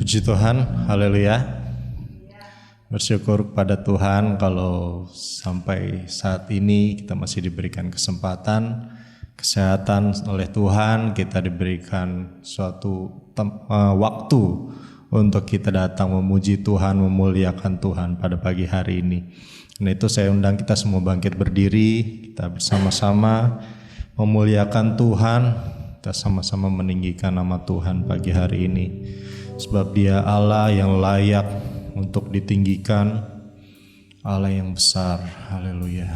Puji Tuhan, haleluya. Bersyukur kepada Tuhan kalau sampai saat ini kita masih diberikan kesempatan, kesehatan oleh Tuhan, kita diberikan suatu waktu untuk kita datang memuji Tuhan, memuliakan Tuhan pada pagi hari ini. Karena itu saya undang kita semua bangkit berdiri, kita bersama-sama memuliakan Tuhan, kita sama-sama meninggikan nama Tuhan pagi hari ini. Sebab Dia Allah yang layak untuk ditinggikan, Allah yang besar. Haleluya.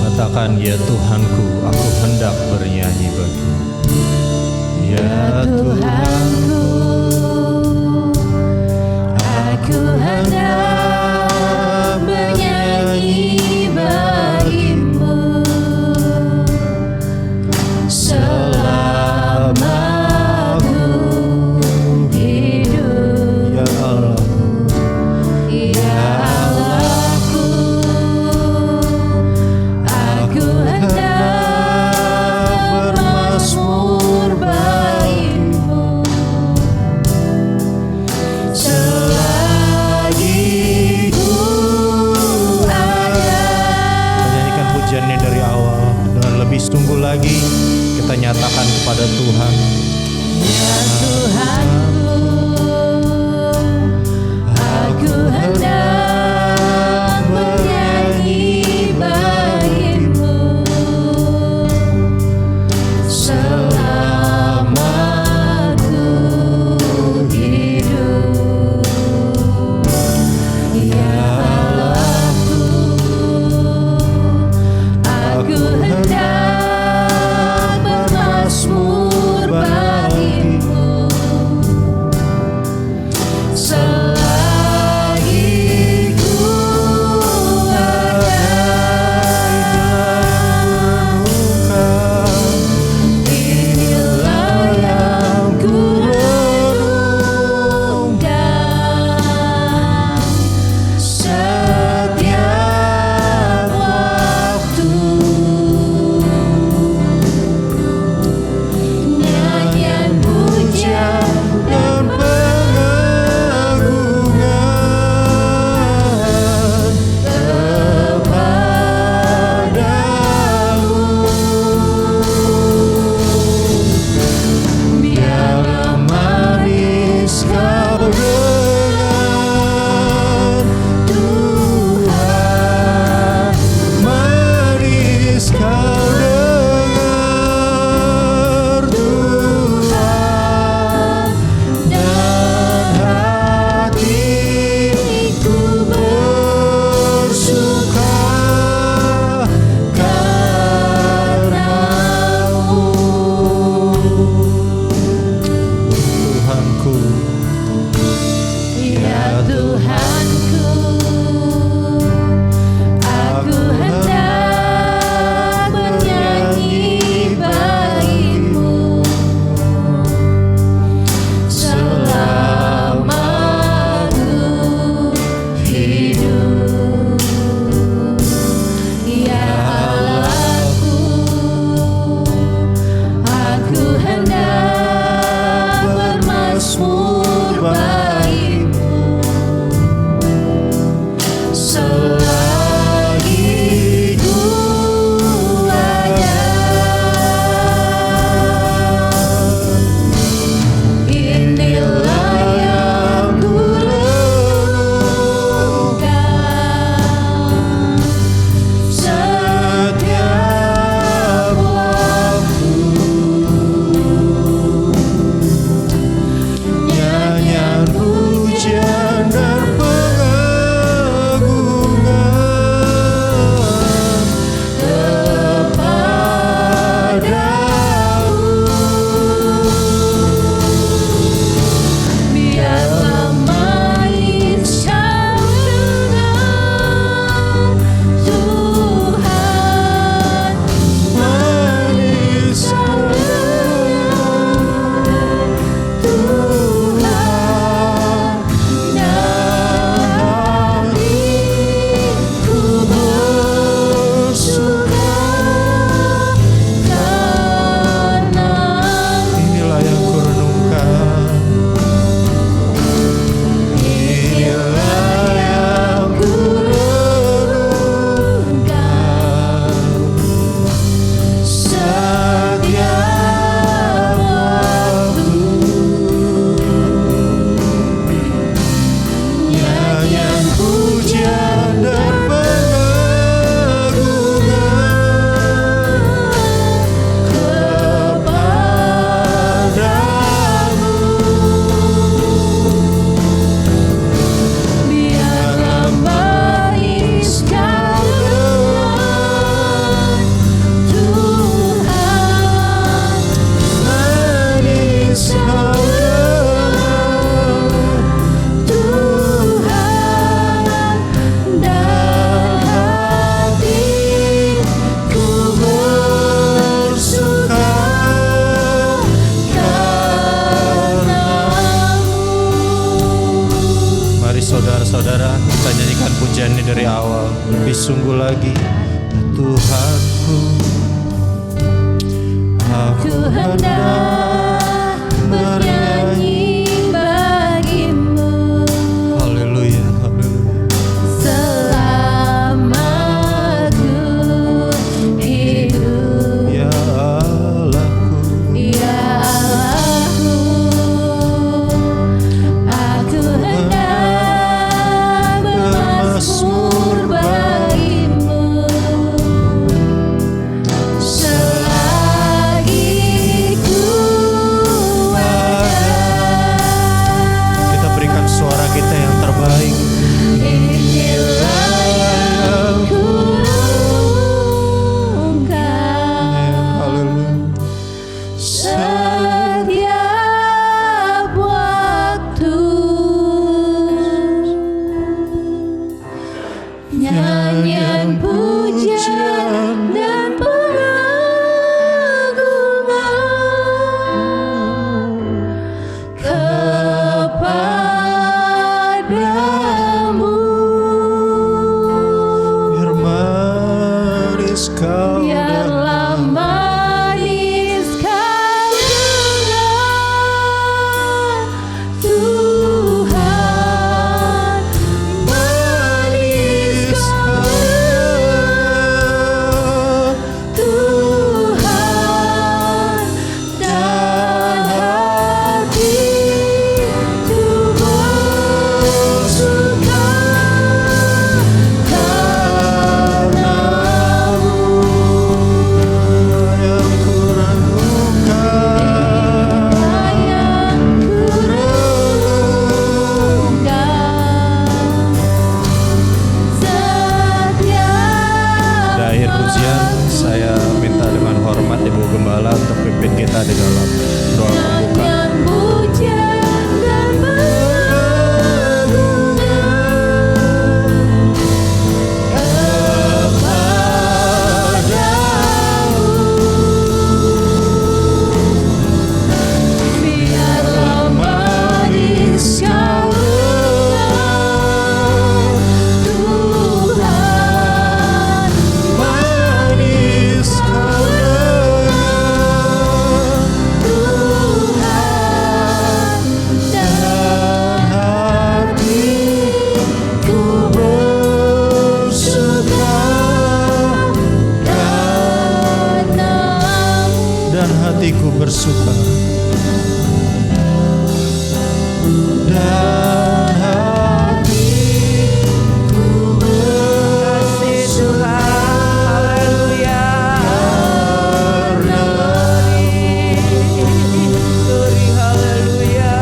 Katakan, ya Tuhanku, aku hendak bernyanyi bagimu. Ya Tuhanku, aku hendak bernyanyi bagimu selama aku hidup. Ya Allah, ya Allahku, aku hendak bermazmur bagimu selagi ku ada. Menyanyikan pujiannya dari awal dengan lebih sungguh lagi kita nyatakan kepada Tuhan. Ya Tuhanku, aku hendak bernyanyi bagimu selama aku hidup. Ya Allahku, aku hendak bermazmur bagimu selagi ku ada. Inilah yang ku renungkan setiap waktu. Nyanyian pujian dan pengagungan kepadamu. Biarlah manis kau dengar Tuhan, manis kau dengar Tuhan, dan hatiku bersuka karenamu. Tuhanku, ya Tuhanku, aku hendak bernyanyi bagimu selama aku hidup. Ya Allahku, aku hendak bermazmur bagimu saudara, kita nyanyikan pujian ini dari awal. Lebih sungguh lagi, Tuhanku, aku hendak bernyanyi bagimu. Haleluya, haleluya. Selama aku hidup, Ya Allahku, ya Allahku, aku hendak bermazmur bagimu. Selagi ku ada, kita berikan suara kita yang terbaik. inilah yang ku ungkap. Haleluya. Setiap waktu nyanyian pujian dan pengagungan kepadamu. Biar manis kau Biarlah manis kau dengar, Tuhan, manis kau dengar, Tuhan, dan hatiku bersuka karenamu. yang kuragukan. Yang kurungkan setiap Di akhir pujian, saya minta dengan hormat Ibu Gembala untuk pimpin kita di dalam doa pembuka. nyanyian pujian dan pengagungan kepadamu. Biarlah manis kau dengar, Tuhan, Manis kau dengar, Tuhan, dan hatiku bersuka karenamu. dan hatiku bersuka. Dan hatiku Kasih Tuhan, haleluya. Glory, haleluya.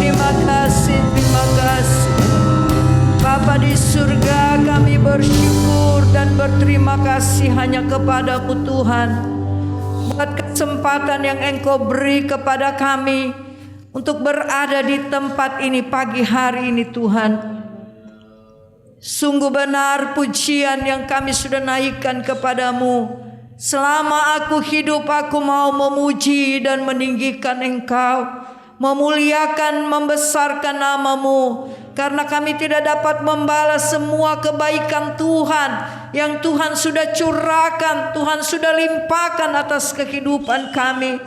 Terima kasih, terima kasih. Bapa di surga, kami bersyukur dan berterima kasih hanya kepadamu Tuhan, buat kesempatan yang Engkau beri kepada kami untuk berada di tempat ini pagi hari ini Tuhan. Sungguh benar pujian yang kami sudah naikkan kepadamu. Selama aku hidup, aku mau memuji dan meninggikan Engkau, memuliakan, membesarkan namamu, karena kami tidak dapat membalas semua kebaikan Tuhan yang Tuhan sudah curahkan, Tuhan sudah limpahkan atas kehidupan kami.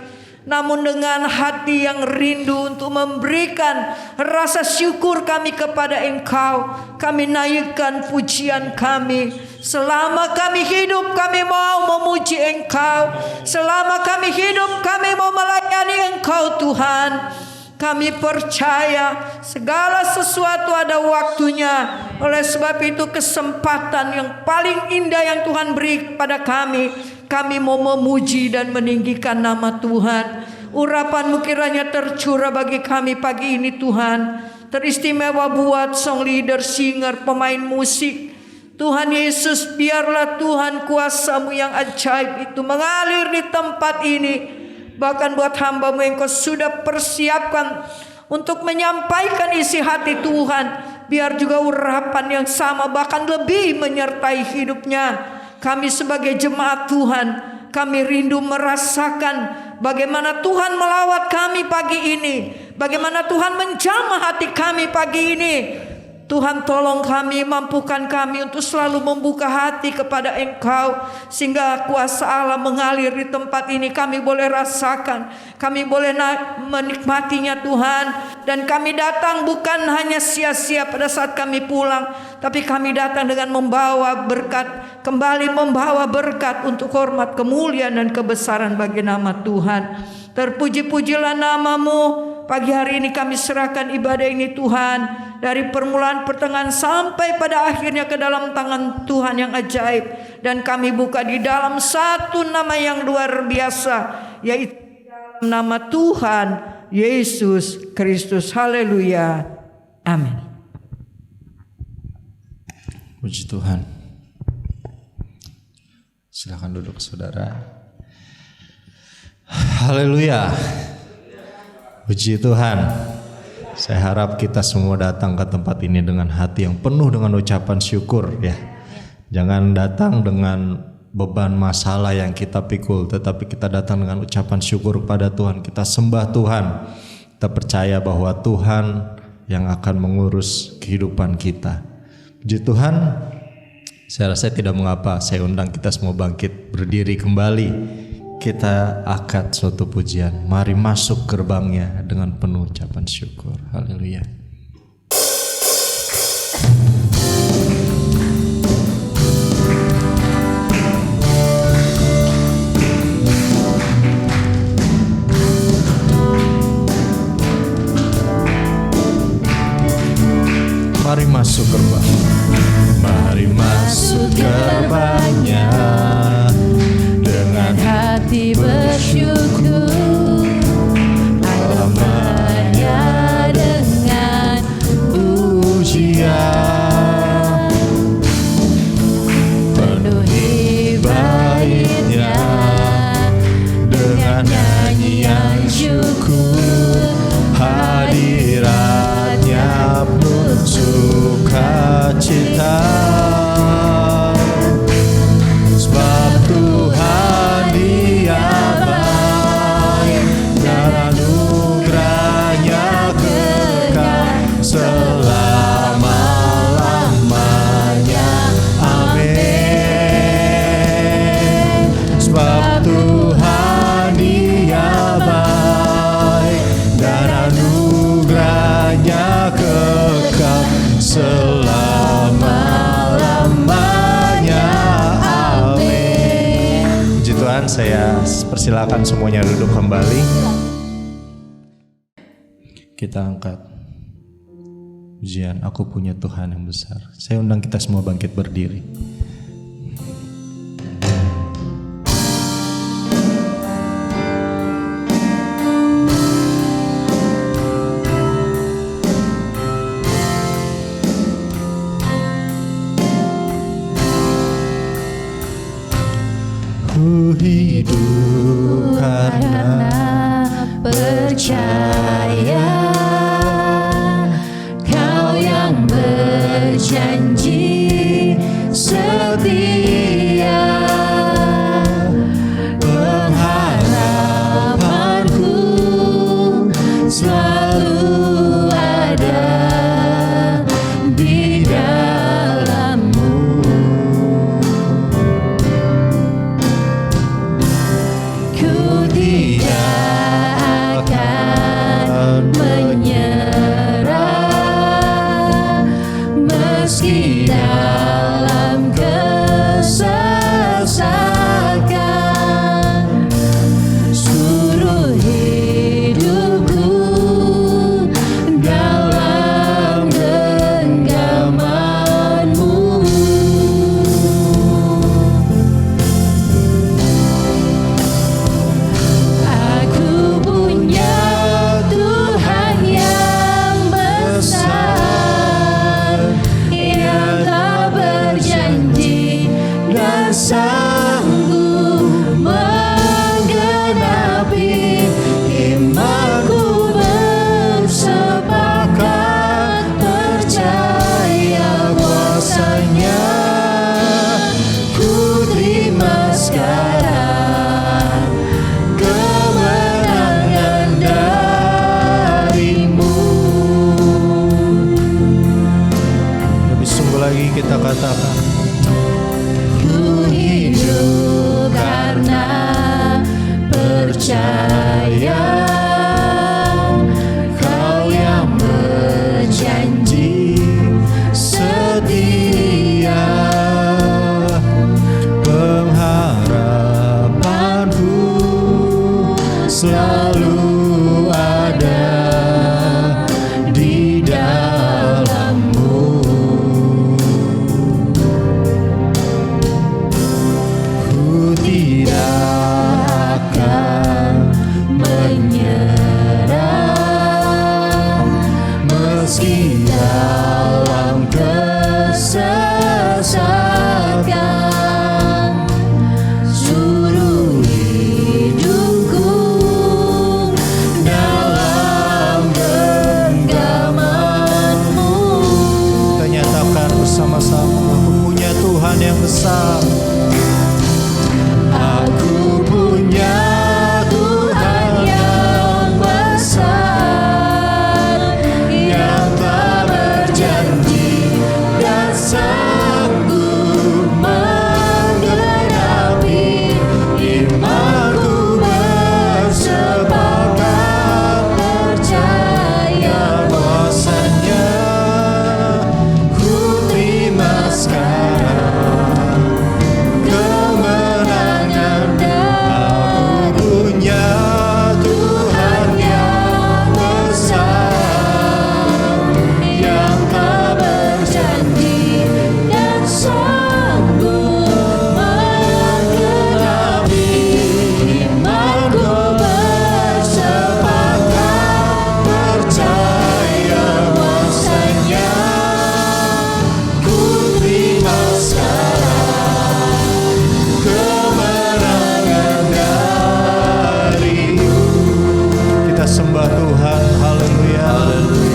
Namun dengan hati yang rindu untuk memberikan rasa syukur kami kepada Engkau, kami naikkan pujian kami. Selama kami hidup, kami mau memuji Engkau. Selama kami hidup, kami mau melayani Engkau Tuhan. Kami percaya segala sesuatu ada waktunya. Oleh sebab itu kesempatan yang paling indah yang Tuhan beri kepada kami mau memuji dan meninggikan nama Tuhan. Urapan-Mu kiranya tercurah bagi kami pagi ini Tuhan. Teristimewa buat song leader, singer, pemain musik. Tuhan Yesus, biarlah Tuhan kuasa-Mu yang ajaib itu mengalir di tempat ini. Bahkan buat hamba-Mu yang Kau sudah persiapkan untuk menyampaikan isi hati Tuhan, biar juga urapan yang sama bahkan lebih menyertai hidupnya. Kami sebagai jemaat Tuhan, kami rindu merasakan bagaimana Tuhan melawat kami pagi ini, bagaimana Tuhan menjamah hati kami pagi ini. Tuhan tolong kami, mampukan kami untuk selalu membuka hati kepada Engkau, sehingga kuasa Allah mengalir di tempat ini. Kami boleh rasakan, kami boleh menikmatinya Tuhan. Dan kami datang bukan hanya sia-sia pada saat kami pulang, tapi kami datang dengan membawa berkat, kembali membawa berkat untuk hormat, kemuliaan dan kebesaran bagi nama Tuhan. Terpuji-pujilah nama-Mu. Pagi hari ini kami serahkan ibadah ini Tuhan, dari permulaan, pertengahan sampai pada akhirnya ke dalam tangan Tuhan yang ajaib. Dan kami buka di dalam satu nama yang luar biasa, yaitu nama Tuhan Yesus Kristus. Haleluya. Amin. Puji Tuhan. Silakan duduk saudara. Haleluya. Puji Tuhan. Saya harap kita semua datang ke tempat ini dengan hati yang penuh dengan ucapan syukur ya. Jangan datang dengan beban masalah yang kita pikul, tetapi kita datang dengan ucapan syukur kepada Tuhan. Kita sembah Tuhan. Kita percaya bahwa Tuhan yang akan mengurus kehidupan kita. Puji Tuhan. Saya rasa tidak mengapa saya undang kita semua bangkit berdiri kembali. Kita akad suatu pujian. Mari masuk gerbangnya dengan penuh ucapan syukur. Haleluya. Mari masuk gerbang. Mari masuk gerbangnya dengan hati bersyukur, halamannya dengan pujian, penuhi baitnya dengan nyanyian syukur, hadiratnya penuh sukacita. Sebab Tuhan Dia baik dan anugerahnya kekal selama-lamanya. Amin. Sebab Tuhan Dia baik dan anugerahnya kekal selama-lamanya. Tuhan, saya persilakan semuanya duduk kembali. Kita angkat pujian Aku Punya Tuhan yang Besar. Saya undang kita semua bangkit berdiri. Ku hidup karena percaya Kau yang berjanji setia. Pengharapanku selalu ada di dalam-Mu. Ku tidak akan sembah Tuhan. Haleluya. Haleluya.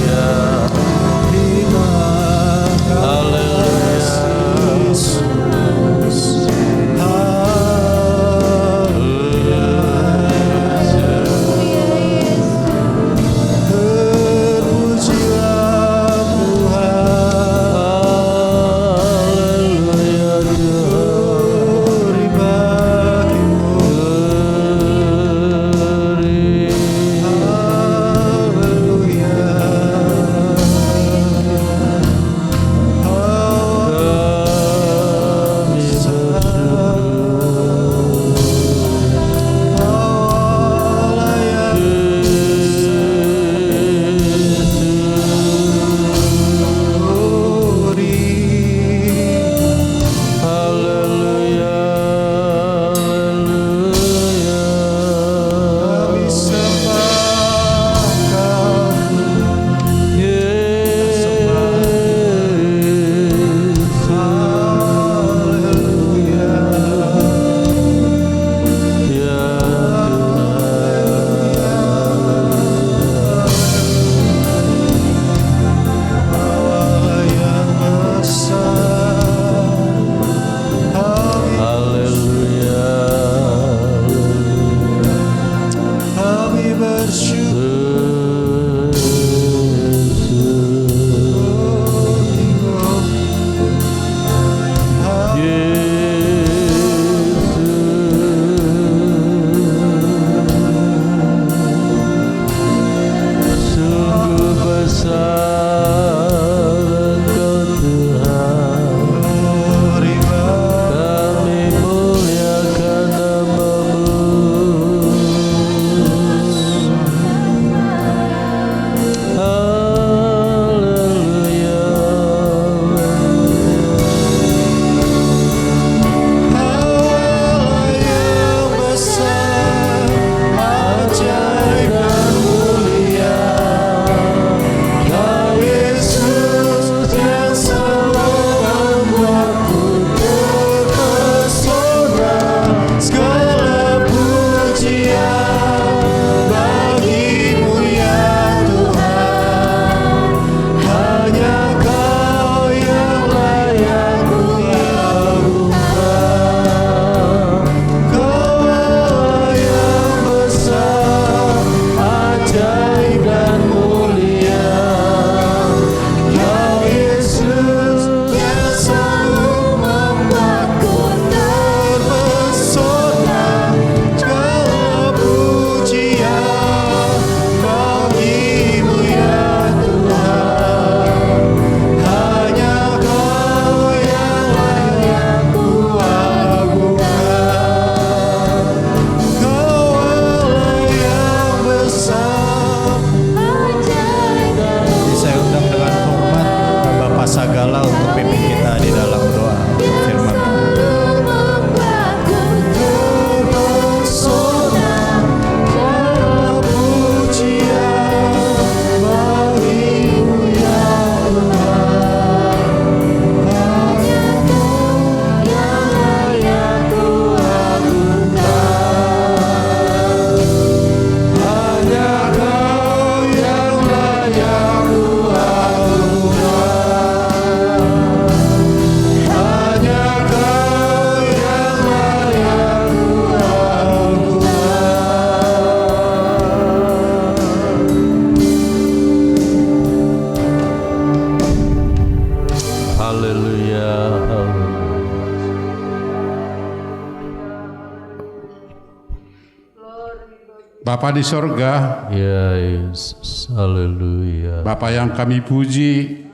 Bapa di sorga, ya Yesus, haleluya. Bapa yang kami puji,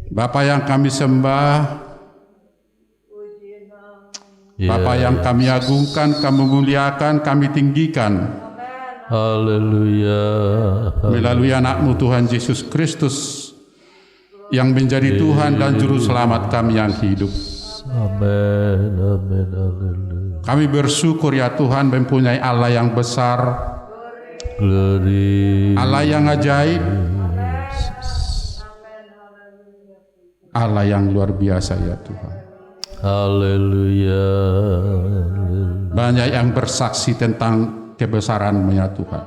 Bapa yang kami sembah, Bapa yang kami agungkan, kami muliakan, kami tinggikan, haleluya, melalui anak-Mu Tuhan Yesus Kristus yang menjadi Tuhan dan Juru Selamat kami yang hidup. amin, amin, haleluya. Kami bersyukur ya Tuhan mempunyai Allah yang besar, Glory, Allah yang ajaib, Allah yang luar biasa ya Tuhan. haleluya. Banyak yang bersaksi tentang kebesaran-Mu ya Tuhan.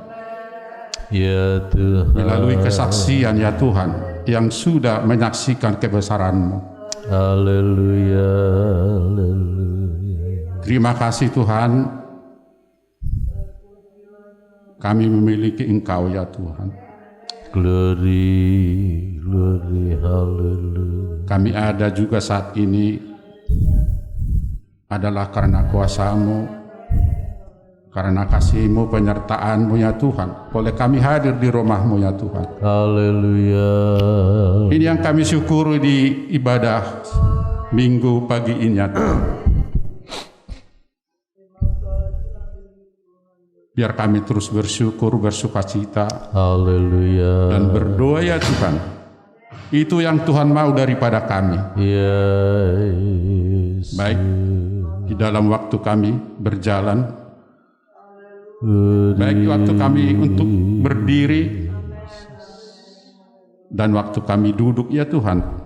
Ya Tuhan. Melalui kesaksian ya Tuhan yang sudah menyaksikan kebesaran-Mu. Haleluya. Haleluya. Terima kasih Tuhan, kami memiliki Engkau ya Tuhan. Glory, glory, haleluya. Kami ada juga saat ini adalah karena kuasa-Mu, karena kasih-Mu, penyertaan-Mu ya Tuhan. Boleh kami hadir di rumah-Mu ya Tuhan. Haleluya. Ini yang kami syukuri di ibadah minggu pagi ini ya Tuhan. Biar kami terus bersyukur, bersukacita, Haleluya. dan berdoa ya Tuhan. Itu yang Tuhan mau daripada kami. Yes. Baik di dalam waktu kami berjalan, baik di waktu kami untuk berdiri, dan waktu kami duduk ya Tuhan.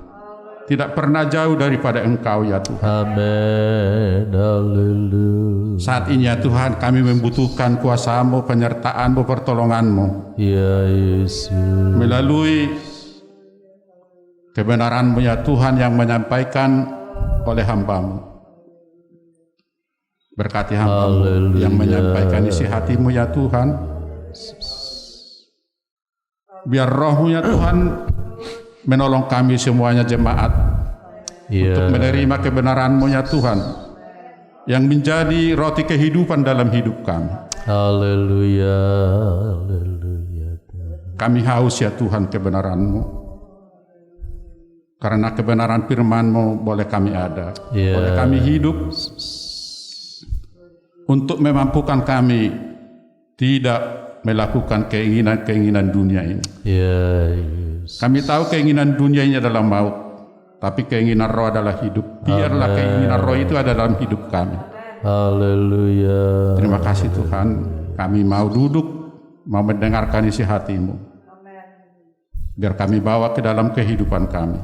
Tidak pernah jauh daripada Engkau ya Tuhan. Amin. Haleluya. Saat ini ya Tuhan kami membutuhkan kuasa-Mu, penyertaan-Mu, pertolongan-Mu. Ya Yesus. Melalui kebenaran-Mu ya Tuhan yang menyampaikan oleh hamba-Mu. Berkati hamba-Mu yang menyampaikan isi hati-Mu ya Tuhan. Biar Roh-Mu ya Tuhan menolong kami semuanya jemaat untuk menerima kebenaran-Mu ya Tuhan yang menjadi roti kehidupan dalam hidup kami. Haleluya. Haleluya. Kami haus ya Tuhan kebenaran-Mu, karena kebenaran firman-Mu boleh kami ada, boleh kami hidup untuk memampukan kami tidak melakukan keinginan-keinginan dunia ini. Kami tahu keinginan dunia ini adalah maut, tapi keinginan Roh adalah hidup. Biarlah keinginan Roh itu ada dalam hidup kami. Haleluya. Terima kasih Tuhan, kami mau duduk, mau mendengarkan isi hati-Mu. Biar kami bawa ke dalam kehidupan kami.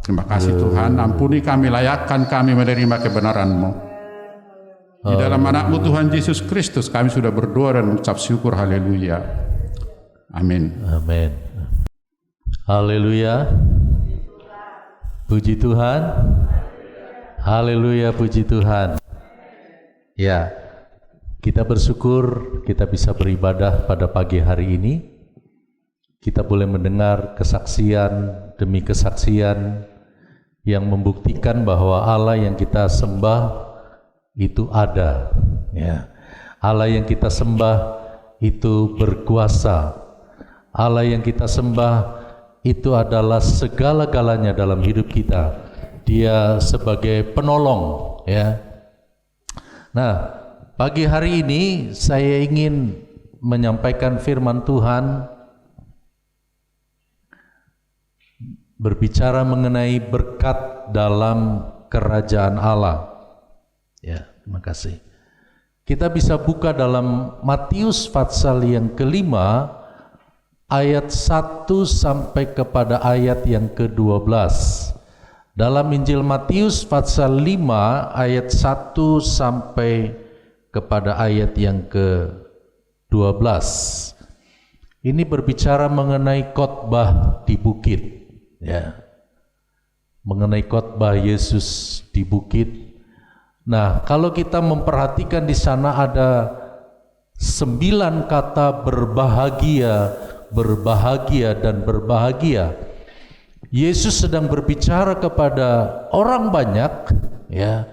Terima kasih Tuhan, ampuni kami, layakkan kami menerima kebenaran-Mu. Di dalam anak-Mu Tuhan Yesus Kristus kami sudah berdoa dan mengucap syukur. Haleluya. Amin. Amin. Haleluya. Puji Tuhan. Haleluya, puji Tuhan. Ya, kita bersyukur kita bisa beribadah pada pagi hari ini. Kita boleh mendengar kesaksian demi kesaksian yang membuktikan bahwa Allah yang kita sembah itu ada. Ya. Allah yang kita sembah itu berkuasa. Allah yang kita sembah itu adalah segala-galanya dalam hidup kita. Dia sebagai penolong, ya. Nah, pagi hari ini saya ingin menyampaikan firman Tuhan, berbicara mengenai berkat dalam kerajaan Allah. Ya, terima kasih. Kita bisa buka dalam Matius pasal yang kelima, ayat 1 sampai kepada ayat yang ke-12. Dalam Injil Matius pasal 5 ayat 1 sampai kepada ayat yang ke-12. Ini berbicara mengenai khotbah di bukit, ya. Mengenai khotbah Yesus di bukit. Nah, kalau kita memperhatikan di sana ada 9 kata berbahagia, berbahagia dan berbahagia. Yesus sedang berbicara kepada orang banyak, ya.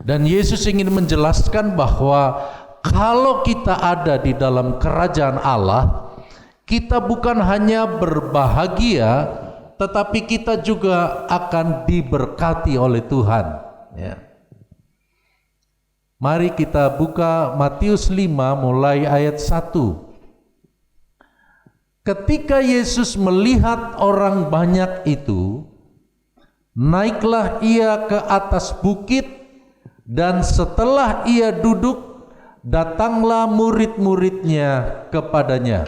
Dan Yesus ingin menjelaskan bahwa kalau kita ada di dalam kerajaan Allah, kita bukan hanya berbahagia, tetapi kita juga akan diberkati oleh Tuhan, ya. Mari kita buka Matius 5 mulai ayat 1. Ketika Yesus melihat orang banyak itu, naiklah ia ke atas bukit, dan setelah ia duduk, datanglah murid-muridnya kepadanya.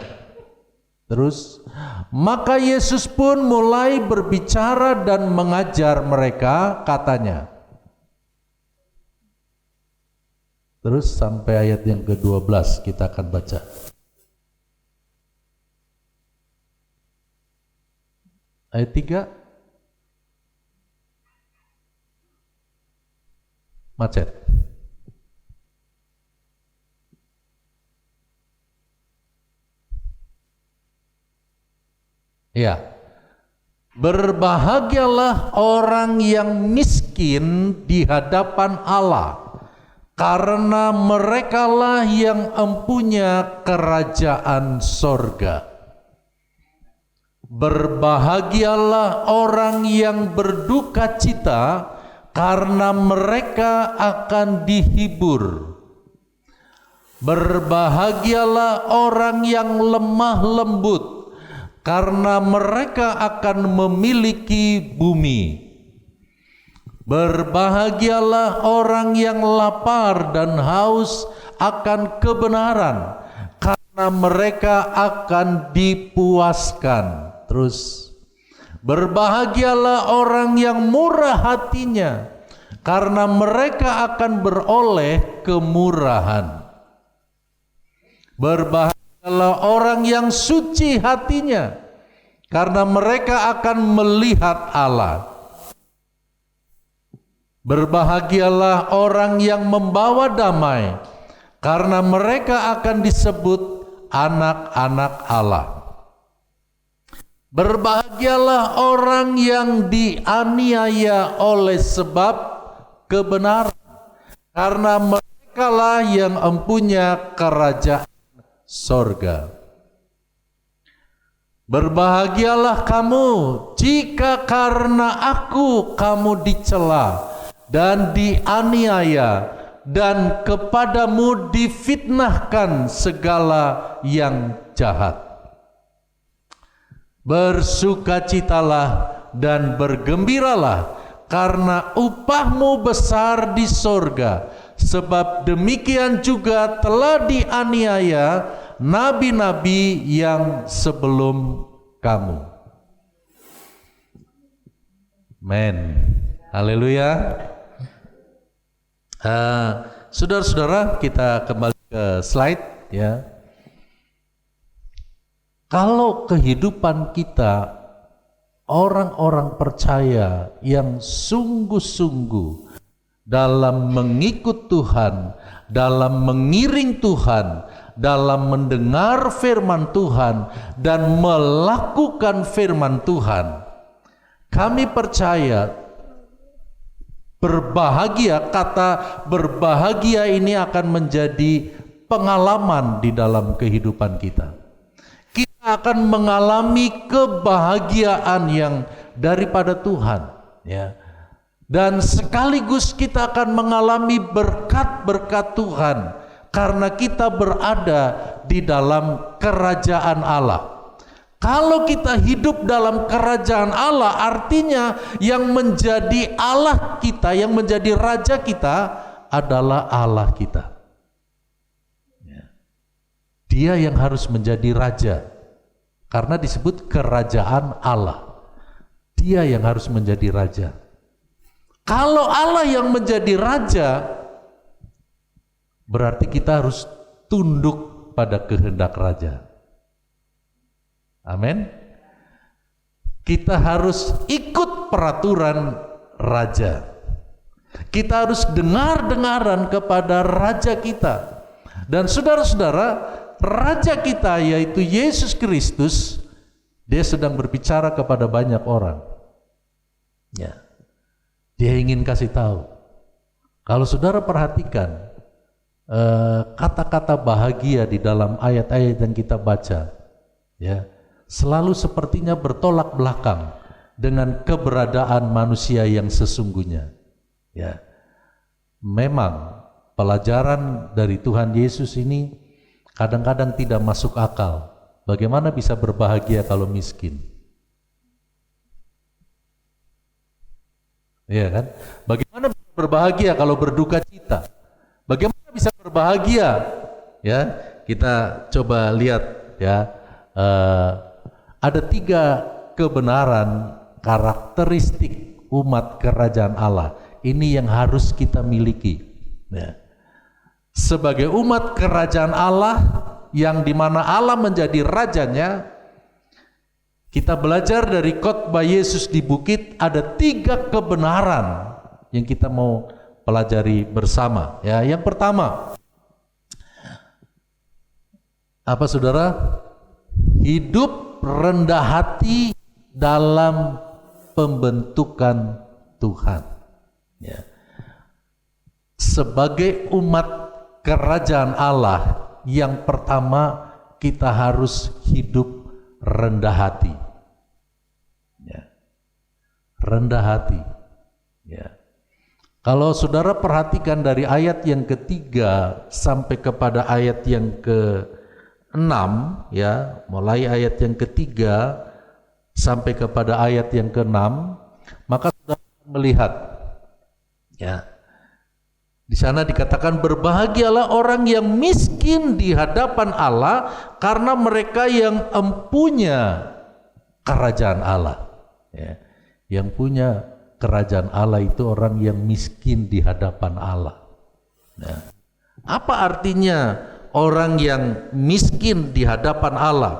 Terus, maka Yesus pun mulai berbicara dan mengajar mereka, katanya. terus sampai ayat yang ke-12 kita akan baca. Ayat 3 macet. Ya. Berbahagialah orang yang miskin di hadapan Allah, karena merekalah yang empunya kerajaan sorga. Berbahagialah orang yang berduka cita, karena mereka akan dihibur. Berbahagialah orang yang lemah lembut, karena mereka akan memiliki bumi. Berbahagialah orang yang lapar dan haus akan kebenaran, karena mereka akan dipuaskan. Terus, berbahagialah orang yang murah hatinya, karena mereka akan beroleh kemurahan. Berbahagialah orang yang suci hatinya, karena mereka akan melihat Allah. Berbahagialah orang yang membawa damai, karena mereka akan disebut anak-anak Allah. Berbahagialah orang yang dianiaya oleh sebab kebenaran, karena merekalah yang empunya kerajaan sorga. Berbahagialah kamu jika karena aku kamu dicela dan dianiaya, dan kepadamu difitnahkan segala yang jahat. Bersukacitalah dan bergembiralah, karena upahmu besar di sorga, sebab demikian juga telah dianiaya nabi-nabi yang sebelum kamu. Amen. Haleluya. Saudara-saudara, kita kembali ke slide ya. Kalau kehidupan kita orang-orang percaya yang sungguh-sungguh dalam mengikut Tuhan, dalam mengiring Tuhan, dalam mendengar firman Tuhan dan melakukan firman Tuhan, kami percaya berbahagia, kata berbahagia ini akan menjadi pengalaman di dalam kehidupan kita. Kita akan mengalami kebahagiaan yang daripada Tuhan, ya. Dan sekaligus kita akan mengalami berkat-berkat Tuhan karena kita berada di dalam kerajaan Allah. Kalau kita hidup dalam kerajaan Allah, artinya yang menjadi Allah kita, yang menjadi raja kita adalah Allah kita. Dia yang harus menjadi raja, karena disebut kerajaan Allah. Dia yang harus menjadi raja. Kalau Allah yang menjadi raja, berarti kita harus tunduk pada kehendak raja. Amin. Kita harus ikut peraturan raja. Kita harus dengar-dengaran kepada raja kita. Dan saudara-saudara, raja kita yaitu Yesus Kristus, dia sedang berbicara kepada banyak orang. Ya. Dia ingin kasih tahu. Kalau saudara perhatikan kata-kata bahagia di dalam ayat-ayat yang kita baca, ya, selalu sepertinya bertolak belakang dengan keberadaan manusia yang sesungguhnya. Ya, memang pelajaran dari Tuhan Yesus ini kadang-kadang tidak masuk akal. Bagaimana bisa berbahagia kalau miskin? Ya kan? Bagaimana bisa berbahagia kalau berduka cita? Bagaimana bisa berbahagia? Ya, kita coba lihat ya. Ada 3 kebenaran karakteristik umat kerajaan Allah. Ini yang harus kita miliki. Ya. sebagai umat kerajaan Allah yang dimana Allah menjadi rajanya. Kita belajar dari khotbah Yesus di bukit, ada 3 kebenaran yang kita mau pelajari bersama. Ya, yang pertama, apa saudara? Hidup rendah hati dalam pembentukan Tuhan. Ya. Sebagai umat kerajaan Allah, yang pertama kita harus hidup rendah hati. Ya. Rendah hati. Ya. Kalau saudara perhatikan dari ayat yang ketiga sampai kepada ayat yang ke-6, ya, mulai ayat yang ketiga sampai kepada ayat yang ke-6, maka saudara melihat, ya, di sana dikatakan berbahagialah orang yang miskin di hadapan Allah, karena mereka yang empunya kerajaan Allah. Ya. Yang punya kerajaan Allah itu orang yang miskin di hadapan Allah. Nah, apa artinya orang yang miskin di hadapan Allah?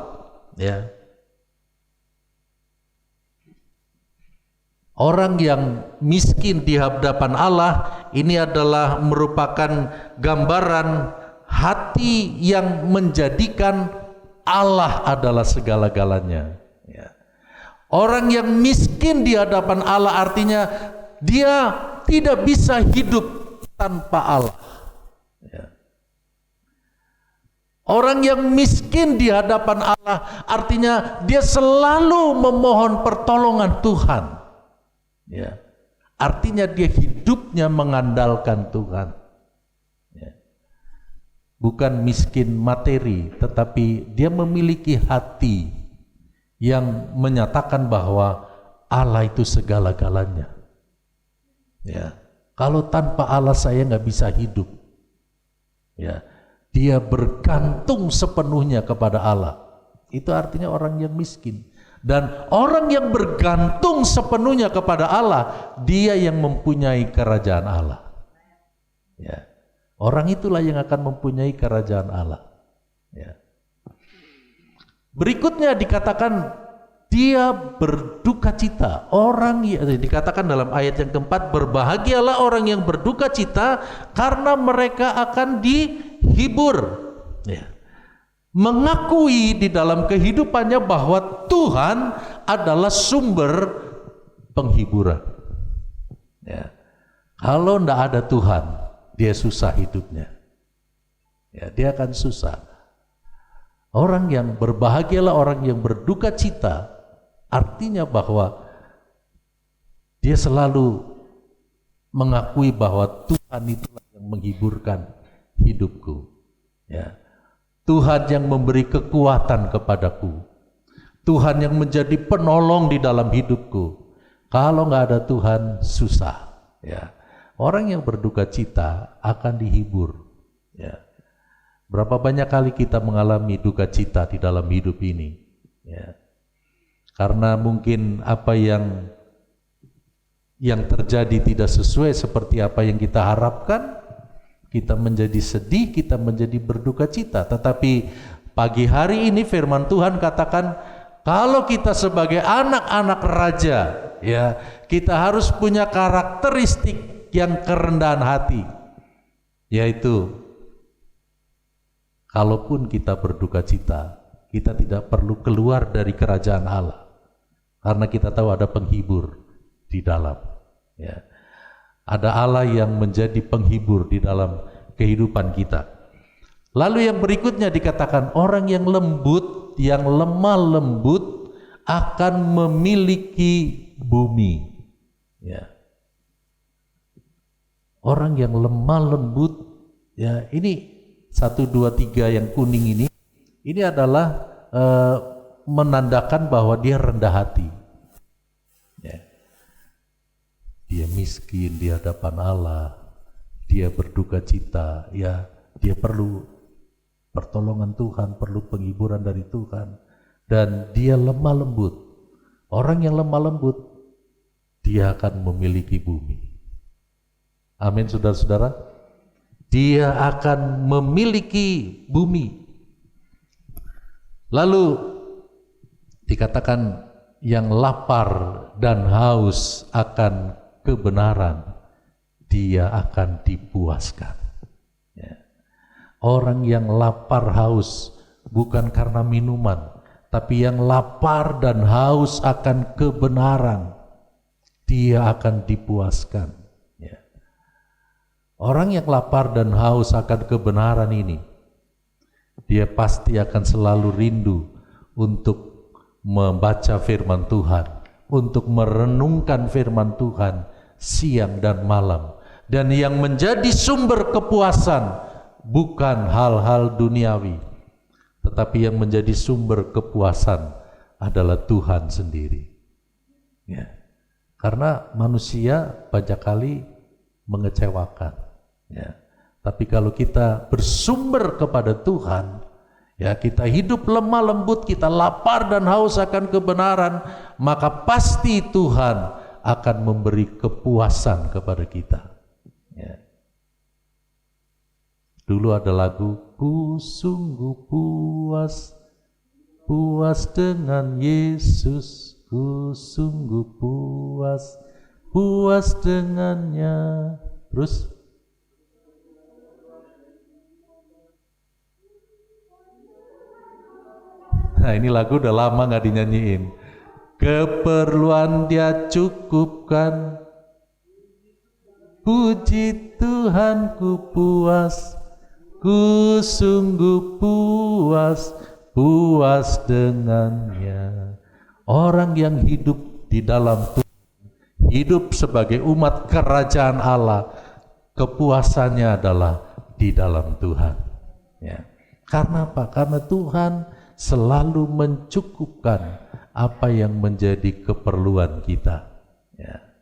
Ya. Orang yang miskin di hadapan Allah ini adalah merupakan gambaran hati yang menjadikan Allah adalah segala-galanya. Ya. Orang yang miskin di hadapan Allah artinya dia tidak bisa hidup tanpa Allah. Ya. Orang yang miskin di hadapan Allah artinya dia selalu memohon pertolongan Tuhan. Ya, artinya dia hidupnya mengandalkan Tuhan. Ya. Bukan miskin materi, tetapi dia memiliki hati yang menyatakan bahwa Allah itu segala-galanya. Ya. Kalau tanpa Allah saya nggak bisa hidup. Ya. Dia bergantung sepenuhnya kepada Allah. Itu artinya orang yang miskin. Dan orang yang bergantung sepenuhnya kepada Allah, dia yang mempunyai kerajaan Allah. Ya. Orang itulah yang akan mempunyai kerajaan Allah. Ya. Berikutnya dikatakan dia berduka cita. Orang yang dikatakan dalam ayat yang keempat, berbahagialah orang yang berduka cita karena mereka akan dihibur. Ya. Mengakui di dalam kehidupannya bahwa Tuhan adalah sumber penghiburan. Ya. Kalau tidak ada Tuhan, dia susah hidupnya. Ya, dia akan susah. Orang yang berbahagialah orang yang berduka cita, artinya bahwa dia selalu mengakui bahwa Tuhan itulah yang menghiburkan hidupku. Ya. Tuhan yang memberi kekuatan kepadaku. Tuhan yang menjadi penolong di dalam hidupku. Kalau nggak ada Tuhan, susah. Ya. Orang yang berduka cita akan dihibur. Ya. Berapa banyak kali kita mengalami duka cita di dalam hidup ini. Ya. Karena mungkin apa yang terjadi tidak sesuai seperti apa yang kita harapkan, kita menjadi sedih, kita menjadi berduka cita. Tetapi pagi hari ini firman Tuhan katakan, kalau kita sebagai anak-anak raja, ya, kita harus punya karakteristik yang kerendahan hati, yaitu kalaupun kita berduka cita, kita tidak perlu keluar dari kerajaan Allah, karena kita tahu ada penghibur di dalam. Ya. Ada Allah yang menjadi penghibur di dalam kehidupan kita. Lalu yang berikutnya dikatakan orang yang lembut, yang lemah lembut akan memiliki bumi. Ya. Orang yang lemah lembut, ya, ini 1, 2, 3 yang kuning ini adalah menandakan bahwa dia rendah hati. Ya. Dia miskin di hadapan Allah, dia berduka cita, ya, dia perlu pertolongan Tuhan, perlu penghiburan dari Tuhan, dan dia lemah lembut. Orang yang lemah lembut, dia akan memiliki bumi. Amin, saudara-saudara. Dia akan memiliki bumi. Lalu dikatakan yang lapar dan haus akan kebenaran, dia akan dipuaskan. Ya. Orang yang lapar haus bukan karena minuman, tapi yang lapar dan haus akan kebenaran, dia akan dipuaskan. Ya. Orang yang lapar dan haus akan kebenaran ini, dia pasti akan selalu rindu untuk membaca firman Tuhan, untuk merenungkan firman Tuhan siang dan malam. Dan yang menjadi sumber kepuasan bukan hal-hal duniawi, tetapi yang menjadi sumber kepuasan adalah Tuhan sendiri. Ya. Karena manusia banyak kali mengecewakan. Ya. Tapi kalau kita bersumber kepada Tuhan, ya, kita hidup lemah lembut, kita lapar dan haus akan kebenaran, maka pasti Tuhan akan memberi kepuasan kepada kita. Ya. Dulu ada lagu, ku sungguh puas, puas dengan Yesus, ku sungguh puas, puas dengannya. Terus nah, ini lagu udah lama gak dinyanyiin. Keperluan dia cukupkan, puji Tuhan ku puas, ku sungguh puas, puas dengannya. Orang yang hidup di dalam Tuhan, hidup sebagai umat kerajaan Allah, kepuasannya adalah di dalam Tuhan. Ya. Karena apa? Karena Tuhan selalu mencukupkan apa yang menjadi keperluan kita. Ya.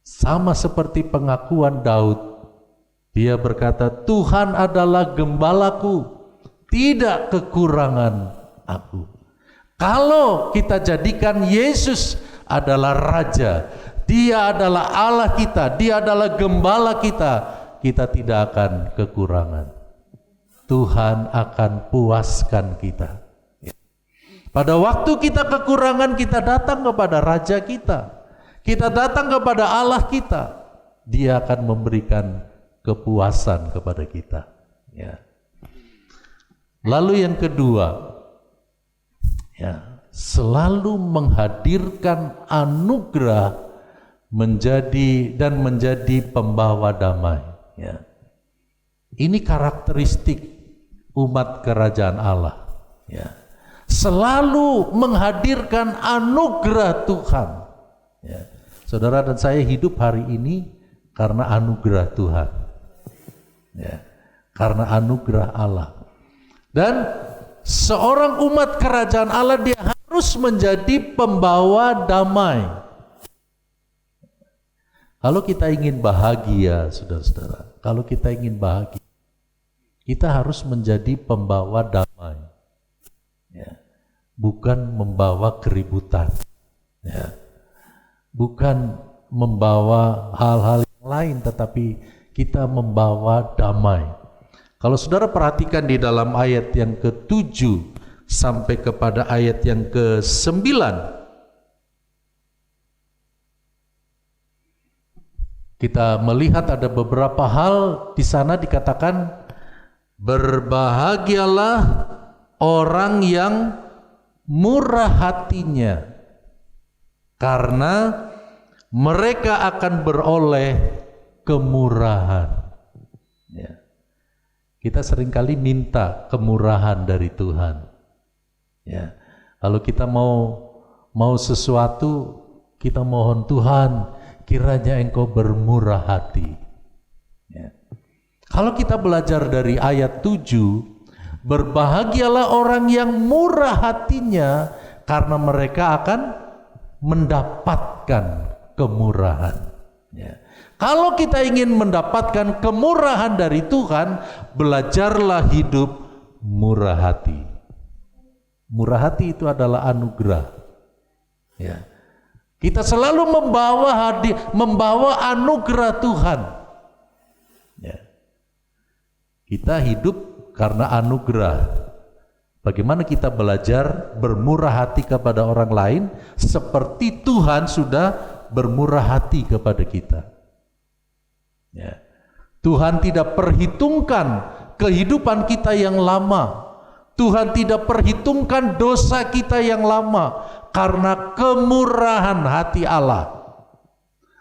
Sama seperti pengakuan Daud, dia berkata, Tuhan adalah gembalaku, tidak kekurangan aku. Kalau kita jadikan Yesus adalah Raja, Dia adalah Allah kita, Dia adalah gembala kita tidak akan kekurangan. Tuhan akan puaskan kita. Pada waktu kita kekurangan, kita datang kepada Raja kita, kita datang kepada Allah kita, Dia akan memberikan kepuasan kepada kita. Ya. Lalu yang kedua, ya, selalu menghadirkan anugerah menjadi pembawa damai. Ya. Ini karakteristik umat kerajaan Allah. Ya. Selalu menghadirkan anugerah Tuhan. Ya. Saudara dan saya hidup hari ini karena anugerah Tuhan. Ya. Karena anugerah Allah. Dan seorang umat kerajaan Allah, dia harus menjadi pembawa damai. Kalau kita ingin bahagia, saudara-saudara, kalau kita ingin bahagia, kita harus menjadi pembawa damai, ya. Bukan membawa keributan, ya. Bukan membawa hal-hal yang lain, tetapi kita membawa damai. Kalau saudara perhatikan di dalam ayat yang ke-7 sampai kepada ayat yang ke-9, kita melihat ada beberapa hal di sana dikatakan, berbahagialah orang yang murah hatinya, karena mereka akan beroleh kemurahan. Ya. Kita seringkali minta kemurahan dari Tuhan. Ya. Kalau kita mau sesuatu, kita mohon, Tuhan, kiranya Engkau bermurah hati. Ya. Kalau kita belajar dari ayat 7, berbahagialah orang yang murah hatinya, karena mereka akan mendapatkan kemurahan. Ya. Kalau kita ingin mendapatkan kemurahan dari Tuhan, belajarlah hidup murah hati. Murah hati itu adalah anugerah. Ya. Kita selalu membawa anugerah Tuhan. Kita hidup karena anugerah. Bagaimana kita belajar bermurah hati kepada orang lain seperti Tuhan sudah bermurah hati kepada kita. Ya. Tuhan tidak perhitungkan kehidupan kita yang lama. Tuhan tidak perhitungkan dosa kita yang lama, karena kemurahan hati Allah.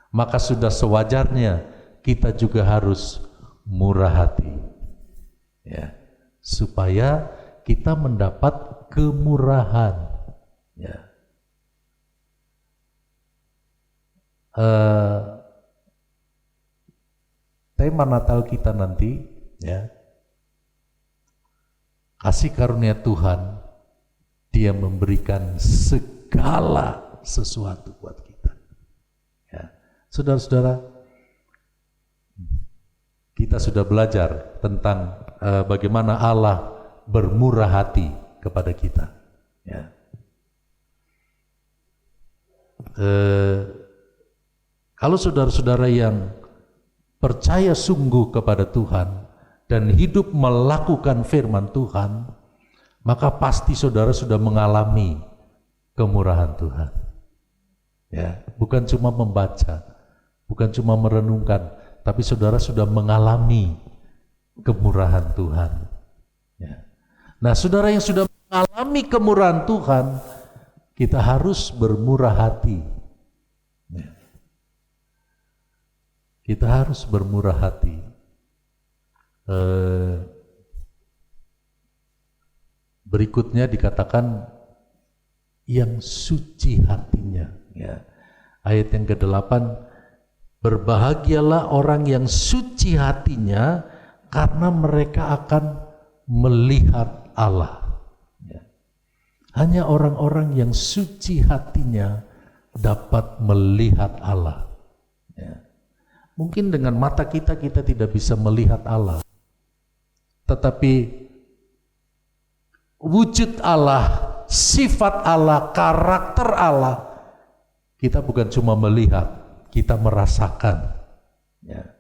Maka sudah sewajarnya kita juga harus murah hati, ya, supaya kita mendapat kemurahan. Ya. Tema Natal kita nanti, ya, kasih karunia Tuhan, Dia memberikan segala sesuatu buat kita. Ya. Saudara-saudara, kita sudah belajar tentang bagaimana Allah bermurah hati kepada kita. Ya. Kalau saudara-saudara yang percaya sungguh kepada Tuhan dan hidup melakukan firman Tuhan, maka pasti saudara sudah mengalami kemurahan Tuhan. Ya, bukan cuma membaca, bukan cuma merenungkan, tapi saudara sudah mengalami kemurahan Tuhan. Ya. Nah, saudara yang sudah mengalami kemurahan Tuhan, kita harus bermurah hati. Ya. Kita harus bermurah hati. Berikutnya dikatakan yang suci hatinya. Ya. Ayat yang ke-8, berbahagialah orang yang suci hatinya, karena mereka akan melihat Allah. Ya. Hanya orang-orang yang suci hatinya dapat melihat Allah. Ya. Mungkin dengan mata kita tidak bisa melihat Allah, tetapi wujud Allah, sifat Allah, karakter Allah, kita bukan cuma melihat, kita merasakan. Ya.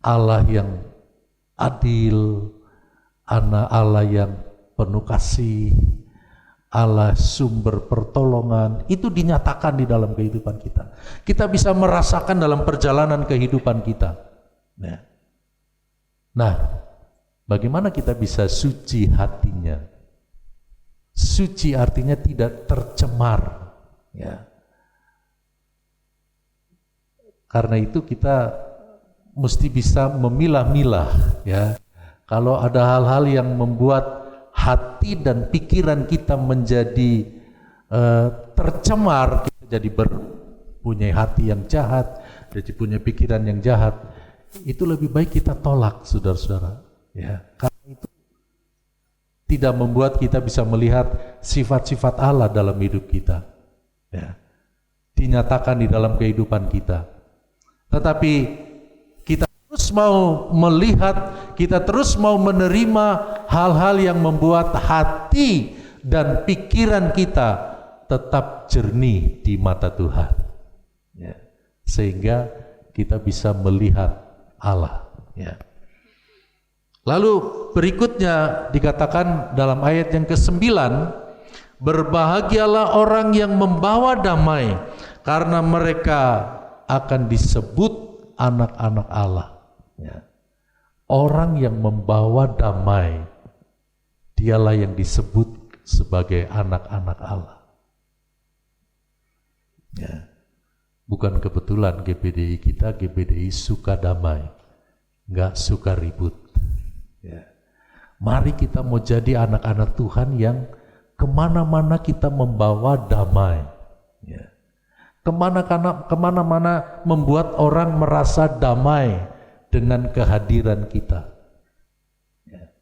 Allah yang adil, Allah yang penuh kasih, Allah sumber pertolongan, itu dinyatakan di dalam kehidupan kita. Kita bisa merasakan dalam perjalanan kehidupan kita. Ya. Nah, bagaimana kita bisa suci hatinya? Suci artinya tidak tercemar. Ya. Karena itu kita mesti bisa memilah-milah. Ya. Kalau ada hal-hal yang membuat hati dan pikiran kita menjadi tercemar, kita jadi punya hati yang jahat, jadi punya pikiran yang jahat, itu lebih baik kita tolak, saudara-saudara. Ya, karena itu tidak membuat kita bisa melihat sifat-sifat Allah dalam hidup kita. Ya, dinyatakan di dalam kehidupan kita. Tetapi kita terus mau melihat, kita terus mau menerima hal-hal yang membuat hati dan pikiran kita tetap jernih di mata Tuhan. Ya, sehingga kita bisa melihat Allah. Ya. Lalu berikutnya dikatakan dalam ayat yang ke-9, berbahagialah orang yang membawa damai, karena mereka akan disebut anak-anak Allah. Ya. Orang yang membawa damai, dialah yang disebut sebagai anak-anak Allah. Ya. Bukan kebetulan GPDI kita, GPDI suka damai, nggak suka ribut. Ya. Mari kita mau jadi anak-anak Tuhan yang kemana-mana kita membawa damai. Ya. Kemana-mana membuat orang merasa damai dengan kehadiran kita. Ya.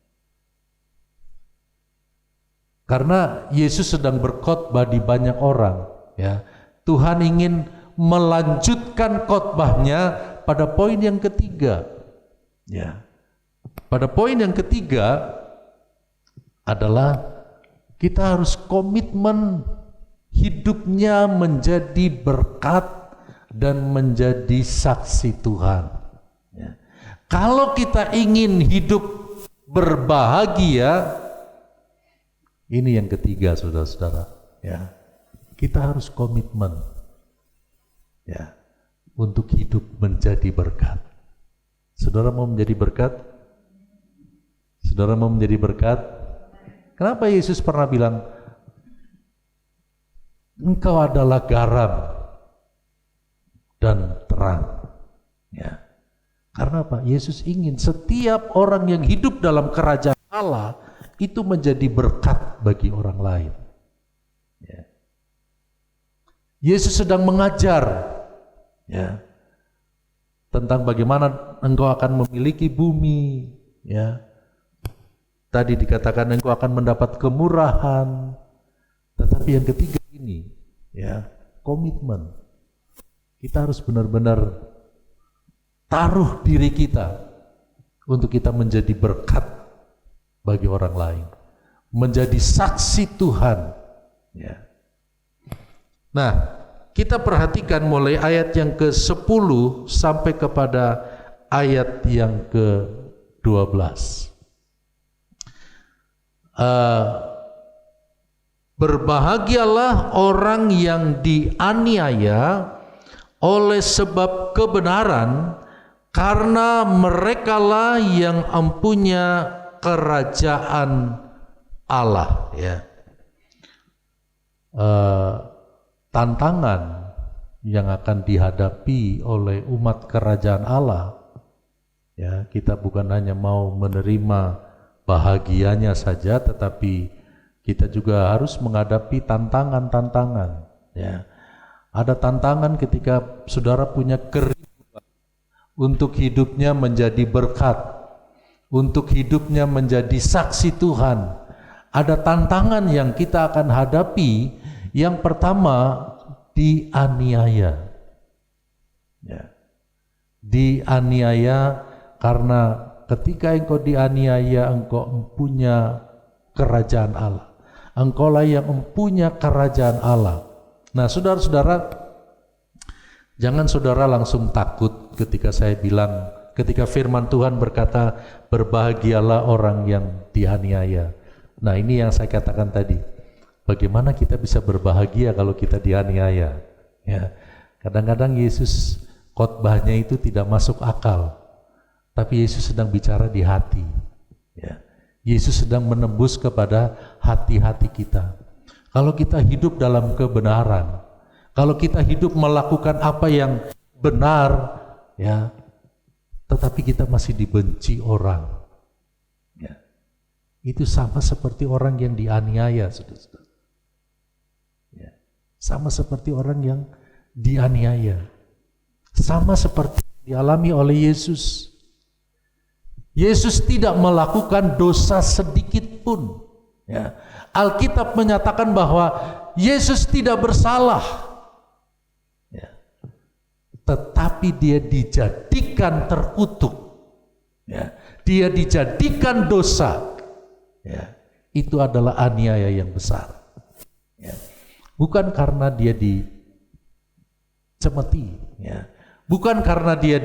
Karena Yesus sedang berkhotbah di banyak orang. Ya. Tuhan ingin melanjutkan khotbahnya pada poin yang ketiga. Ya. Pada poin yang ketiga adalah kita harus komitmen hidupnya menjadi berkat dan menjadi saksi Tuhan. Ya. Kalau kita ingin hidup berbahagia, ini yang ketiga, saudara-saudara, ya. Kita harus komitmen, ya, untuk hidup menjadi berkat. Saudara mau menjadi berkat? Saudara mau menjadi berkat? Kenapa Yesus pernah bilang, engkau adalah garam dan terang, ya. Karena apa? Yesus ingin setiap orang yang hidup dalam kerajaan Allah itu menjadi berkat bagi orang lain, ya. Yesus sedang mengajar, ya, tentang bagaimana engkau akan memiliki bumi, ya. Tadi dikatakan engkau akan mendapat kemurahan. Tetapi yang ketiga ini, ya, komitmen. Kita harus benar-benar taruh diri kita untuk kita menjadi berkat bagi orang lain, menjadi saksi Tuhan, ya. Nah, kita perhatikan mulai ayat yang ke-10 sampai kepada ayat yang ke-12. Berbahagialah orang yang dianiaya oleh sebab kebenaran, karena merekalah yang mempunyai kerajaan Allah, ya. Tantangan yang akan dihadapi oleh umat kerajaan Allah, ya, kita bukan hanya mau menerima bahagianya saja, tetapi kita juga harus menghadapi tantangan-tantangan, ya. Ada tantangan ketika saudara punya kerinduan untuk hidupnya menjadi berkat, untuk hidupnya menjadi saksi Tuhan. Ada tantangan yang kita akan hadapi. Yang pertama, dianiaya, ya. Dianiaya karena ketika engkau dianiaya, engkau punya kerajaan Allah. Engkaulah yang mempunyai kerajaan Allah. Nah, saudara-saudara, jangan saudara langsung takut ketika saya bilang, ketika firman Tuhan berkata, berbahagialah orang yang dianiaya. Nah, ini yang saya katakan tadi. Bagaimana kita bisa berbahagia kalau kita dianiaya? Ya, kadang-kadang Yesus khotbahnya itu tidak masuk akal, tapi Yesus sedang bicara di hati. Ya, Yesus sedang menembus kepada hati-hati kita. Kalau kita hidup dalam kebenaran, kalau kita hidup melakukan apa yang benar, ya, tetapi kita masih dibenci orang, ya, itu sama seperti orang yang dianiaya, saudara-saudara. Sama seperti orang yang dianiaya, sama seperti dialami oleh Yesus. Yesus tidak melakukan dosa sedikit pun, ya. Alkitab menyatakan bahwa Yesus tidak bersalah, ya. Tetapi dia dijadikan terkutuk, ya. Dia dijadikan dosa, ya. Itu adalah aniaya yang besar, ya. Bukan karena dia dicemeti, ya. Bukan karena dia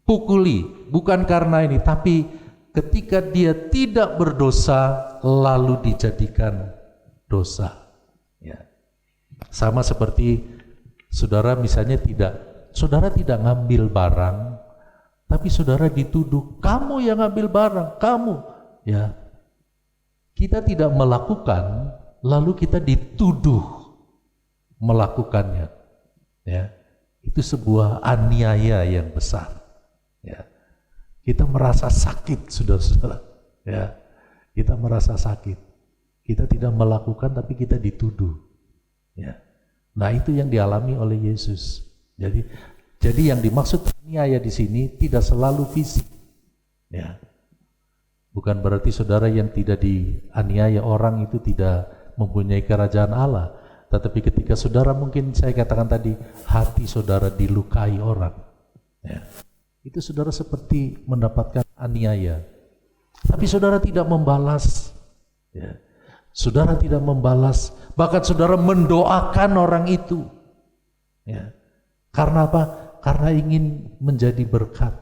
dipukuli, bukan karena ini, tapi ketika dia tidak berdosa lalu dijadikan dosa, ya. Sama seperti saudara misalnya saudara tidak ngambil barang, tapi saudara dituduh, kamu yang ngambil barang, kamu, ya. Kita tidak melakukan, lalu kita dituduh melakukannya, ya. Itu sebuah aniaya yang besar, ya. Kita merasa sakit, saudara-saudara, ya. Kita merasa sakit. Kita tidak melakukan, tapi kita dituduh, ya. Nah, itu yang dialami oleh Yesus. Jadi yang dimaksud aniaya di sini tidak selalu fisik, ya. Bukan berarti saudara yang tidak dianiaya orang itu tidak mempunyai kerajaan Allah, tetapi ketika saudara, mungkin saya katakan tadi, hati saudara dilukai orang, ya, itu saudara seperti mendapatkan aniaya, tapi saudara tidak membalas, ya. Saudara tidak membalas, bahkan saudara mendoakan orang itu, ya. Karena apa? Karena ingin menjadi berkat,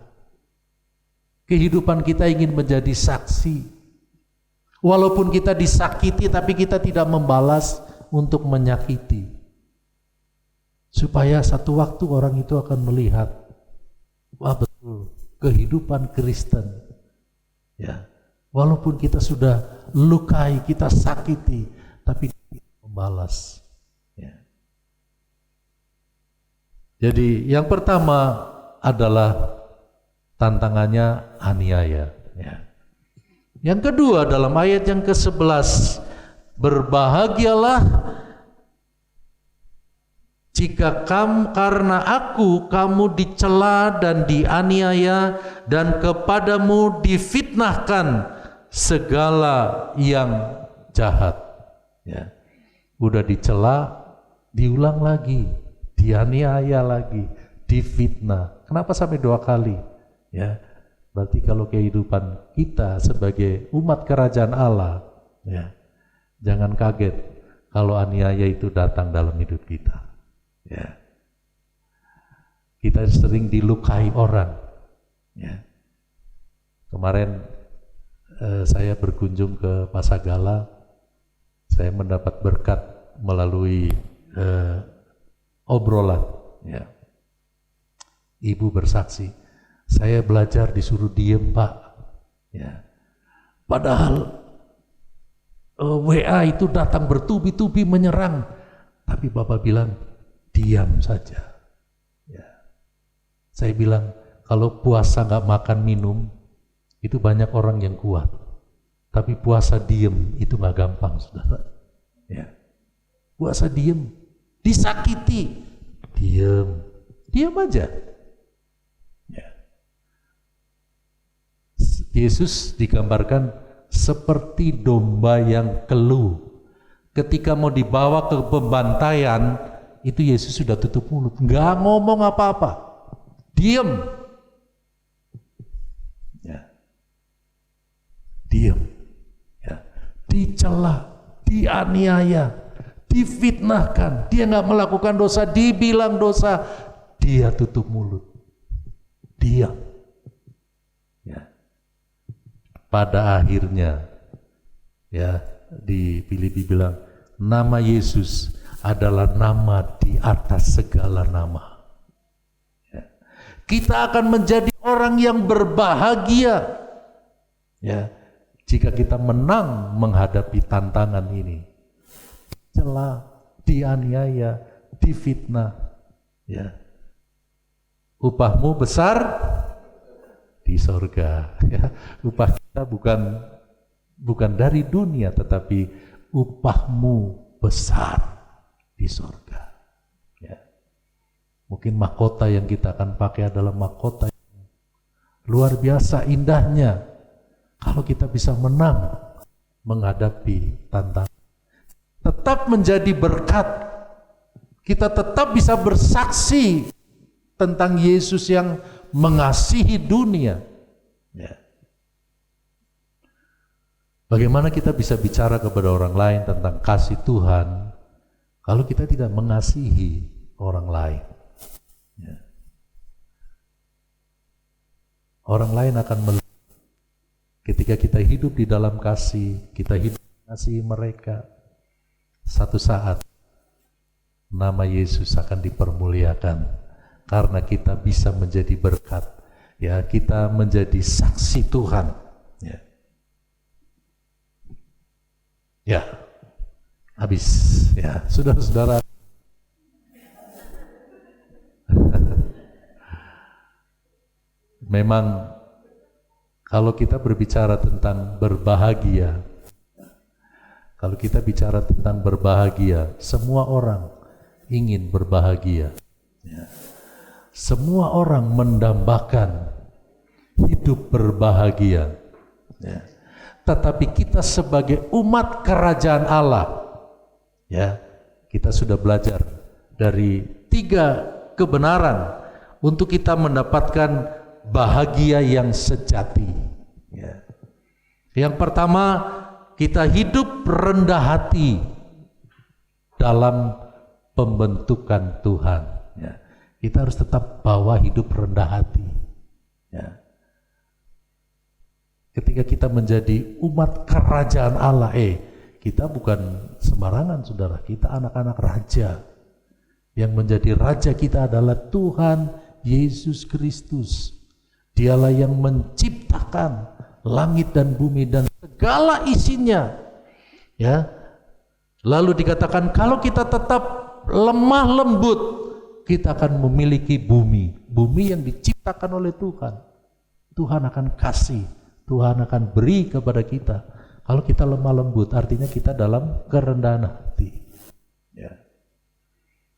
Kehidupan kita ingin menjadi saksi. Walaupun kita disakiti, tapi kita tidak membalas untuk menyakiti. Supaya satu waktu orang itu akan melihat, wah betul, kehidupan Kristen. Ya, walaupun kita sudah lukai, kita sakiti, tapi kita membalas. Ya. Jadi yang pertama adalah tantangannya aniaya. Ya. Yang kedua dalam ayat yang ke-11, berbahagialah jika karena aku kamu dicela dan dianiaya dan kepadamu difitnahkan segala yang jahat. Ya. Udah dicela, diulang lagi, dianiaya lagi, difitnah. Kenapa sampai 2 kali? Ya, berarti kalau kehidupan kita sebagai umat kerajaan Allah, ya, jangan kaget kalau aniaya itu datang dalam hidup kita. Ya, kita sering dilukai orang. Ya, kemarin saya berkunjung ke Pasagala, saya mendapat berkat melalui obrolan. Ya, ibu bersaksi, saya belajar disuruh diem Pak. Ya, padahal WA itu datang bertubi-tubi menyerang, tapi Bapak bilang diam saja. Ya. Saya bilang kalau puasa nggak makan minum itu banyak orang yang kuat, tapi puasa diem itu nggak gampang, saudara. Ya. Puasa diem, disakiti, diam aja. Ya. Yesus digambarkan seperti domba yang keluh. Ketika mau dibawa ke pembantaian, itu Yesus sudah tutup mulut, nggak ngomong apa-apa, diam. Ya. Diam. Ya. Dicela, dianiaya, difitnahkan, dia nggak melakukan dosa, dibilang dosa, dia tutup mulut, diam. Ya. Pada akhirnya, ya, di Filipi bilang, nama Yesus adalah nama di atas segala nama. Ya. Kita akan menjadi orang yang berbahagia, ya, jika kita menang menghadapi tantangan ini. Dicela, dianiaya, difitnah. Ya. Upahmu besar di sorga. Ya. Upah kita bukan dari dunia, tetapi upahmu besar di sorga. Ya. Mungkin mahkota yang kita akan pakai adalah mahkota yang luar biasa indahnya. Kalau kita bisa menang menghadapi tantangan, tetap menjadi berkat, kita tetap bisa bersaksi tentang Yesus yang mengasihi dunia. Ya. Bagaimana kita bisa bicara kepada orang lain tentang kasih Tuhan kalau kita tidak mengasihi orang lain? Ya. Orang lain akan melihat ketika kita hidup di dalam kasih, kita hidup mengasihi mereka, satu saat nama Yesus akan dipermuliakan karena kita bisa menjadi berkat. Ya, kita menjadi saksi Tuhan. Ya. Ya, habis ya, saudara-saudara. Memang kalau kita berbicara tentang berbahagia, kalau kita bicara tentang berbahagia, semua orang ingin berbahagia. Ya. Semua orang mendambakan hidup berbahagia. Ya. Tetapi kita sebagai umat kerajaan Allah, ya, kita sudah belajar dari 3 kebenaran untuk kita mendapatkan bahagia yang sejati. Ya. Yang pertama, kita hidup rendah hati dalam pembentukan Tuhan. Ya. Kita harus tetap bawa hidup rendah hati. Ya. Ketika kita menjadi umat kerajaan Allah, kita bukan sembarangan saudara, kita anak-anak raja. Yang menjadi raja kita adalah Tuhan Yesus Kristus. Dialah yang menciptakan langit dan bumi dan segala isinya. Ya. Lalu dikatakan kalau kita tetap lemah lembut, kita akan memiliki bumi. Bumi yang diciptakan oleh Tuhan. Tuhan akan kasih, Tuhan akan beri kepada kita. Kalau kita lemah lembut, artinya kita dalam kerendahan hati. Ya.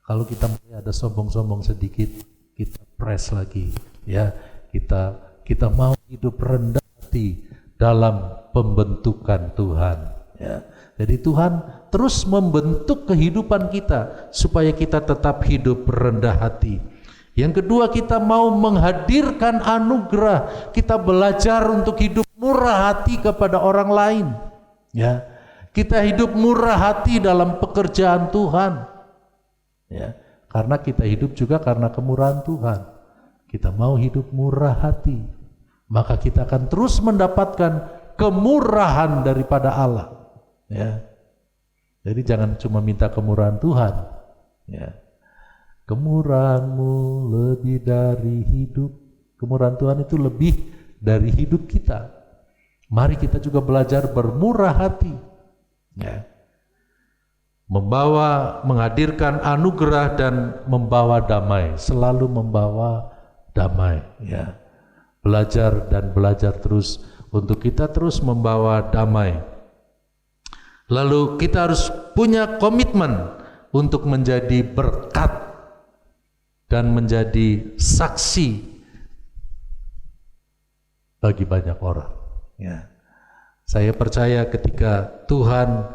Kalau kita mulai ada sombong-sombong sedikit, kita press lagi. Ya, kita mau hidup rendah hati dalam pembentukan Tuhan. Ya. Jadi Tuhan terus membentuk kehidupan kita supaya kita tetap hidup rendah hati. Yang kedua, kita mau menghadirkan anugerah. Kita belajar untuk hidup murah hati kepada orang lain. Ya, kita hidup murah hati dalam pekerjaan Tuhan. Ya, karena kita hidup juga karena kemurahan Tuhan. Kita mau hidup murah hati, maka kita akan terus mendapatkan kemurahan daripada Allah. Ya, jadi jangan cuma minta kemurahan Tuhan. Ya. Kemurahan-Mu lebih dari hidup. Kemurahan Tuhan itu lebih dari hidup kita. Mari kita juga belajar bermurah hati. Ya. Menghadirkan anugerah dan membawa damai. Selalu membawa damai. Ya. Belajar dan belajar terus untuk kita terus membawa damai. Lalu kita harus punya komitmen untuk menjadi berkat dan menjadi saksi bagi banyak orang. Ya. Saya percaya ketika Tuhan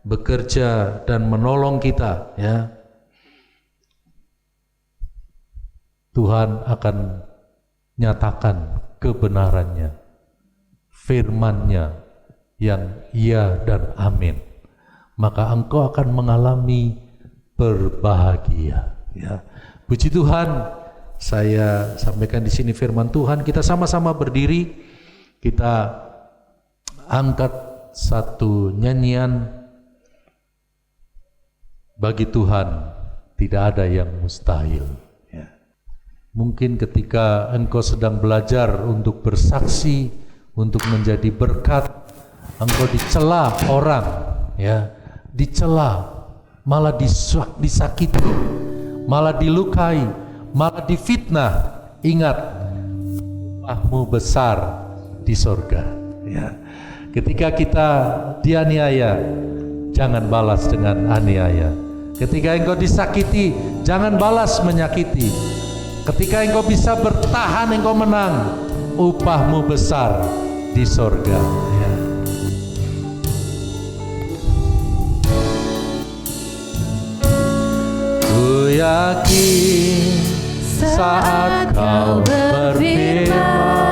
bekerja dan menolong kita, ya, Tuhan akan nyatakan kebenarannya, firman-Nya yang iya dan amin. Maka engkau akan mengalami berbahagia. Ya. Puji Tuhan, saya sampaikan di sini firman Tuhan. Kita sama-sama berdiri, kita angkat satu nyanyian. Bagi Tuhan tidak ada yang mustahil. Ya. Mungkin ketika engkau sedang belajar untuk bersaksi, untuk menjadi berkat, engkau dicela orang, ya, dicela, malah disakiti, malah dilukai, malah difitnah. Ingat, upahmu besar di sorga. Ya. Ketika kita dianiaya, jangan balas dengan aniaya. Ketika engkau disakiti, jangan balas menyakiti. Ketika engkau bisa bertahan, engkau menang, upahmu besar di sorga. Ya. Yakin saat kau berfirman,